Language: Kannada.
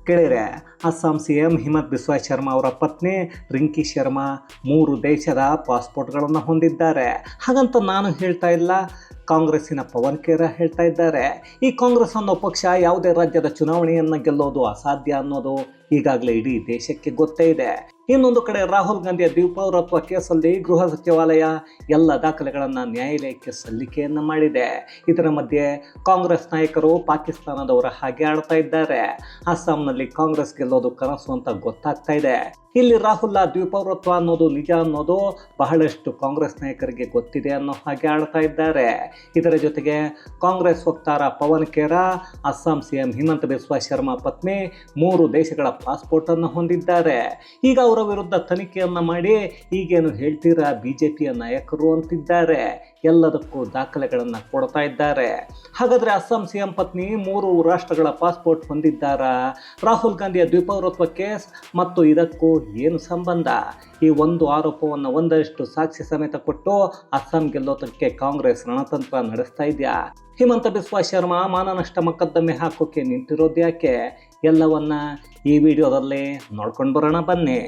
ಕೇಳಿರೆ ಅಸ್ಸಾಂ CM ಹಿಮಂತ ಬಿಸ್ವಾ ಶರ್ಮಾ ಅವರ ಪತ್ನಿ ರಿಂಕಿ ಶರ್ಮಾ 3 ದೇಶದ ಪಾಸ್ಪೋರ್ಟ್ಗಳನ್ನು ಹೊಂದಿದ್ದಾರೆ. ಹಾಗಂತ ನಾನು ಹೇಳ್ತಾ ಇಲ್ಲ, ಕಾಂಗ್ರೆಸ್ಸಿನ ಪವನ್ ಖೇರ ಹೇಳ್ತಾ ಇದ್ದಾರೆ. ಈ ಕಾಂಗ್ರೆಸ್ ಅನ್ನೋ ಪಕ್ಷ ಯಾವುದೇ ರಾಜ್ಯದ ಚುನಾವಣೆಯನ್ನು ಗೆಲ್ಲೋದು ಅಸಾಧ್ಯ ಅನ್ನೋದು ಈಗಾಗಲೇ ಇಡೀ ದೇಶಕ್ಕೆ ಗೊತ್ತೇ ಇದೆ. ಇನ್ನೊಂದು ಕಡೆ ರಾಹುಲ್ ಗಾಂಧಿಯ ದ್ವಿಪೌರತ್ವ ಕೇಸಲ್ಲಿ ಗೃಹ ಸಚಿವಾಲಯ ಎಲ್ಲ ದಾಖಲೆಗಳನ್ನು ನ್ಯಾಯಾಲಯಕ್ಕೆ ಸಲ್ಲಿಕೆಯನ್ನು ಮಾಡಿದೆ. ಇದರ ಮಧ್ಯೆ ಕಾಂಗ್ರೆಸ್ ನಾಯಕರು ಪಾಕಿಸ್ತಾನದವರ ಹಾಗೆ ಆಡ್ತಾ ಇದ್ದಾರೆ. ಅಸ್ಸಾಂನಲ್ಲಿ ಕಾಂಗ್ರೆಸ್ ಗೆಲ್ಲೋದು ಕನಸು ಅಂತ ಗೊತ್ತಾಗ್ತಾ ಇದೆ. ಇಲ್ಲಿ ರಾಹುಲ್ ದ್ವಿಪೌರತ್ವ ಅನ್ನೋದು ನಿಜ ಅನ್ನೋದು ಬಹಳಷ್ಟು ಕಾಂಗ್ರೆಸ್ ನಾಯಕರಿಗೆ ಗೊತ್ತಿದೆ ಅನ್ನೋ ಹಾಗೆ ಆಡ್ತಾ ಇದ್ದಾರೆ. ಇದರ ಜೊತೆಗೆ ಕಾಂಗ್ರೆಸ್ ವಕ್ತಾರ ಪವನ್ ಖೇರ ಅಸ್ಸಾಂ CM ಹಿಮಂತ ಬಿಸ್ವಾ ಶರ್ಮಾ ಪತ್ನಿ 3 ದೇಶಗಳ ಪಾಸ್ಪೋರ್ಟನ್ನು ಹೊಂದಿದ್ದಾರೆ. ಈಗ ಅವರ ವಿರುದ್ಧ ತನಿಖೆಯನ್ನು ಮಾಡಿ ಈಗೇನು ಹೇಳ್ತೀರಾ BJPಯ ನಾಯಕರು ಅಂತಿದ್ದಾರೆ. ಎಲ್ಲದಕ್ಕೂ ದಾಖಲೆಗಳನ್ನು ಕೊಡ್ತಾ ಇದ್ದಾರೆ. ಹಾಗಾದರೆ ಅಸ್ಸಾಂ CM ಪತ್ನಿ 3 ರಾಷ್ಟ್ರಗಳ ಪಾಸ್ಪೋರ್ಟ್ ಹೊಂದಿದ್ದಾರಾ? ರಾಹುಲ್ ಗಾಂಧಿಯ ದ್ವಿಪೌರತ್ವ ಕೇಸ್ ಮತ್ತು ಇದಕ್ಕೂ ಏನು ಸಂಬಂಧ? ಈ ಒಂದು ಆರೋಪವನ್ನು ಒಂದಷ್ಟು ಸಾಕ್ಷಿ ಸಮೇತ ಕೊಟ್ಟು ಅಸ್ಸಾಂ ಗೆಲ್ಲೋದಕ್ಕೆ ಕಾಂಗ್ರೆಸ್ ರಣತಂತ್ರ ನಡೆಸ್ತಾ ಇದೆಯಾ? ಹಿಮಂತ ಬಿಸ್ವಾ ಶರ್ಮಾ ಮಾನನಷ್ಟ ಮೊಕದ್ದಮೆ ಹಾಕೋಕೆ ನಿಂತಿರೋದು ಯಾಕೆ? ಎಲ್ಲವನ್ನ ಈ ವಿಡಿಯೋದಲ್ಲಿ ನೋಡ್ಕೊಂಡು ಬರೋಣ ಬನ್ನಿ.